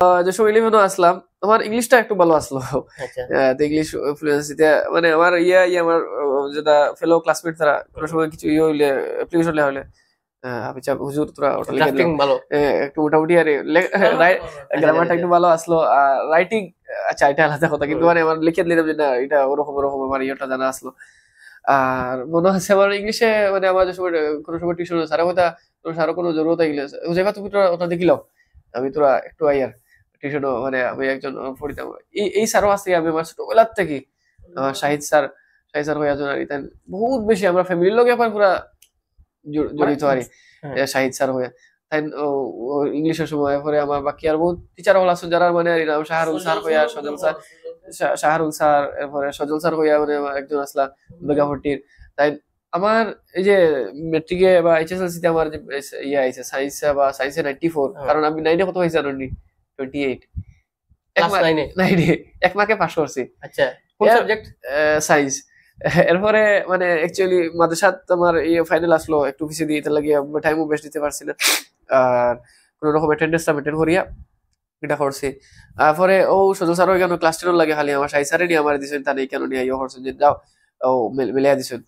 যে সময় 11 আসলাম, আমার ইংলিশটা একটু ভালো আসলো। আচ্ছা ইংলিশ ফ্লুয়েন্সিতে মানে আমার আমার যেটা ফেলো ক্লাসমেট তারা কোনো সময় কিছু হইলে অ্যাপ্লিকেশন লেখা হলে আমি হুজুর তোরা ওটা লিখে দিলাম। ড্রাফটিং ভালো। একটু মোটামুটি আর গ্রামারটা একটু ভালো আসলো, আর রাইটিং আচ্ছা এটা আলাদা কথা, কিন্তু মানে আমার লিখে দিলাম যে না এটা ওরকম ওরকম আমার ইয়েটা জানা আসলো। আর মনে হচ্ছে আমার ইংলিশে মানে আমার যে সময় কোনো সময় টিউশন স্যারের কথা তোর স্যারও কোনো জরুরত গেলে হুজাইফা তুমি তোরা ওটা দেখিলাম, আমি তোরা একটু আইয়ার টিউশনও মানে আমি একজন পড়িতাম। এই স্যারও আছে আমি আমার ছোটবেলার থেকে শাহিদ স্যার হইয়া জন আর ইতান বহুত বেশি আমরা ফ্যামিলির লগে আবার পুরা জড়িত আর শাহিদ স্যার হইয়া তাই ইংলিশের সময় পরে আমার বাকি আর বহুত টিচার হল আছেন যারা মানে আর নাম শাহরুল স্যার হইয়া সজল স্যার, শাহরুল স্যার এরপরে সজল স্যার হইয়া মানে একজন আসলা বেগাভট্টির। তাই আমার এই যে মেট্রিকে বা এইচএসএলসি তে আমার যে ইয়ে আইছে সায়েন্স বা সায়েন্সে 94, কারণ আমি 9 কত হইছে জানো নি 28 ক্লাস 9 এ 9 এক মার্কে পাস করছি। আচ্ছা কোন সাবজেক্ট? সায়েন্স। এরপরে মানে অ্যাকচুয়ালি মাদ্রাসাত আমার ফাইনাল আসলো একটু পিছিয়ে দিয়ে, তার লাগে টাইমও বেশ দিতে পারছি না, আর কোন রকম অ্যাটেন্ডেন্সটা মেনটেন করিয়া এটা করছি। তারপরে ও সজল স্যার ওই কেন ক্লাস 10 লাগে খালি আমার সাই স্যারে নিয়ে আমার দিছেন, তা নেই কেন নিয়ে করছেন যে যাও ও মিলিয়া দিছেন।